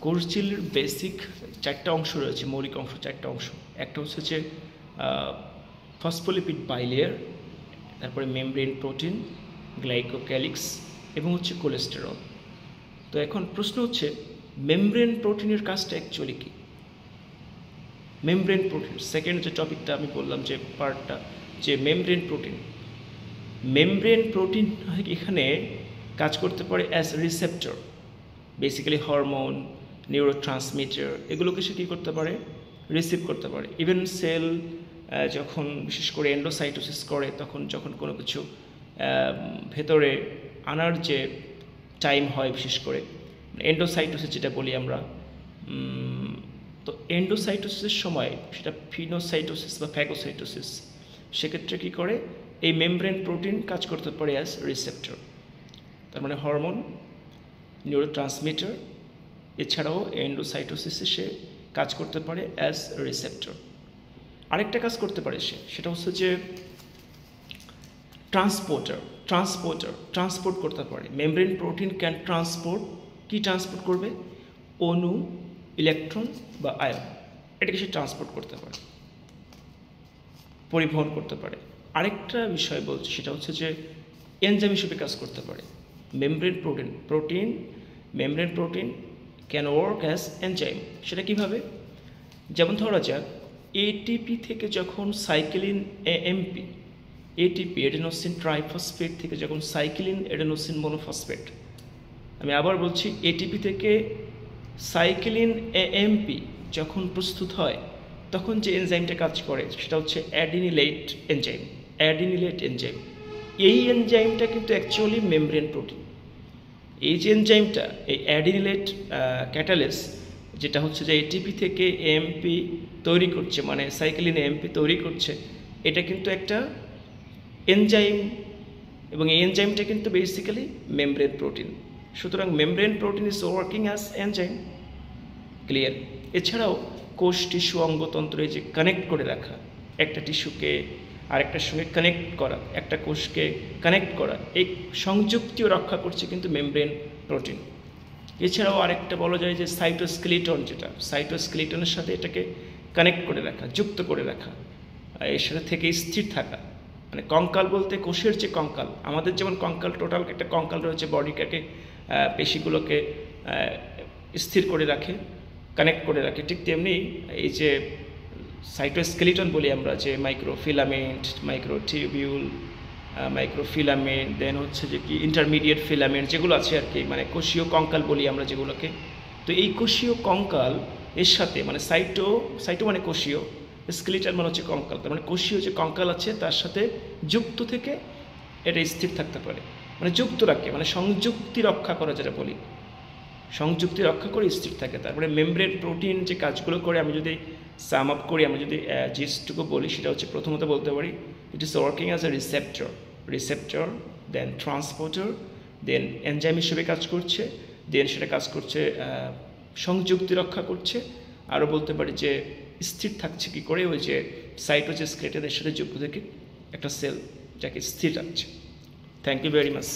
কোষ ঝিল্লির বেসিক চারটা অংশ রয়েছে, মৌলিক অংশ চারটা অংশ। একটা হচ্ছে যে ফসফোলিপিড বাইলেয়ার, তারপরে মেমব্রেন প্রোটিন, গ্লাইকোক্যালিক্স এবং হচ্ছে কোলেস্টেরল। তো এখন প্রশ্ন হচ্ছে মেমব্রেন প্রোটিনের কাজটা অ্যাকচুয়ালি কী? মেমব্রেন প্রোটিন, সেকেন্ড যে টপিকটা আমি বললাম যে পার্টটা, যে মেমব্রেন প্রোটিন এখানে কাজ করতে পারে as receptor, basically hormone, neurotransmitter এগুলোকে সে কী করতে পারে, রিসিভ করতে পারে। ইভেন সেল যখন বিশেষ করে এন্ডোসাইটোসিস করে, তখন যখন কোনো কিছু ভেতরে আনার যে টাইম হয়, বিশেষ করে এন্ডোসাইটোসিস যেটা বলি আমরা, তো এন্ডোসাইটোসিসের সময় সেটা ফিনোসাইটোসিস বা ফ্যাগোসাইটোসিস, সেক্ষেত্রে কী করে এই মেমব্রেন প্রোটিন কাজ করতে পারে অ্যাজ রিসেপ্টর। তার মানে হরমোন, নিউরোট্রান্সমিটার এছাড়াও এন্ডোসাইটোসিসে সে কাজ করতে পারে অ্যাজ রিসেপ্টর। আরেকটা কাজ করতে পারে সেটা হচ্ছে যে ট্রান্সপোর্ট করতে পারে। মেমব্রেন প্রোটিন ক্যান ট্রান্সপোর্ট করবে অণু, ইলেকট্রন বা আয়ন, এটাকে সে ট্রান্সপোর্ট করতে পারে, পরিবহন করতে পারে। আরেকটা বিষয় বলছি, সেটা হচ্ছে যে এনজাইম হিসেবে কাজ করতে পারে। Membrane protein can work as enzyme. সেটা কীভাবে? যেমন ধরা যাক এটিপি থেকে যখন cyclin AMP, ATP adenosine triphosphate থেকে যখন সাইক্লিন এডেনোসিন মনোফসফেট, আমি আবার বলছি, এটিপি থেকে সাইক্লিন এএমপি যখন প্রস্তুত হয়, তখন যে এনজাইমটা কাজ করে সেটা হচ্ছে অ্যাডিনিলেট এনজাইম। এই এনজাইমটা কিন্তু অ্যাকচুয়ালি মেমব্রেন প্রোটিন। এই যে এনজাইমটা, এই অ্যাডিনিলেট ক্যাটালেস, যেটা হচ্ছে যে এটিপি থেকে এএমপি তৈরি করছে, মানে সাইক্লিন এএমপি তৈরি করছে, এটা কিন্তু একটা এনজাইম, এবং এই এনজাইমটা কিন্তু বেসিক্যালি মেমব্রেন প্রোটিন। সুতরাং membrane protein is working as enzyme. Clear? এছাড়াও কোষ, টিস্যু, অঙ্গতন্ত্র, এই যে কানেক্ট করে রাখা, একটা টিস্যুকে আরেকটার সঙ্গে কানেক্ট করা, একটা কোষকে কানেক্ট করা, এই সংযুক্তিও রক্ষা করছে কিন্তু মেমব্রেন প্রোটিন। এছাড়াও আরেকটা বলা যায় যে সাইটোস্কেলিটন, যেটা সাইটোস্কেলিটনের সাথে এটাকে কানেক্ট করে রাখা, যুক্ত করে রাখা, এর সাথে থেকে স্থির থাকা। মানে কঙ্কাল বলতে কোষের যে কঙ্কাল, আমাদের যেমন কঙ্কাল, টোটাল একটা কঙ্কাল রয়েছে, বডিটাকে, পেশিগুলোকে স্থির করে রাখে, কানেক্ট করে রাখে, ঠিক তেমনি এই যে সাইটোস্কেলিটন বলি আমরা, যে মাইক্রোফিলামেন্ট, মাইক্রোটিউবিউল, মাইক্রোফিলামেন্ট, দেন হচ্ছে যে কি ইন্টারমিডিয়েট ফিলামেন্ট যেগুলো আছে আর কি, মানে কোষীয় কঙ্কাল বলি আমরা যেগুলোকে। তো এই কোষীয় কঙ্কাল এর সাথে, মানে সাইটো মানে কোষীয়, স্কেলিটন মানে হচ্ছে কঙ্কাল, তার মানে কোষীয় যে কঙ্কাল আছে তার সাথে যুক্ত থেকে এটা স্থির থাকতে পারে, মানে যুক্ত রাখে, মানে সংযুক্তি রক্ষা করা, যেটা বলি সংযুক্তি রক্ষা করে স্থির থাকে। তারপরে মেমব্রেন প্রোটিন যে কাজগুলো করে, আমি যদি সাম আপ করি, আমি যদি জিস্টটুকু বলি, সেটা হচ্ছে প্রথমত বলতে পারি it is working as a receptor, then transporter, then enzyme হিসেবে কাজ করছে, দেন সেটা কাজ করছে সংযুক্তি রক্ষা করছে, আরও বলতে পারি যে স্থির থাকছে কী করে, ওই যে সাইটোস্কেলিটনের সাথে যুক্ত থেকে একটা সেল যাকে স্থির রাখছে। Thank you very much.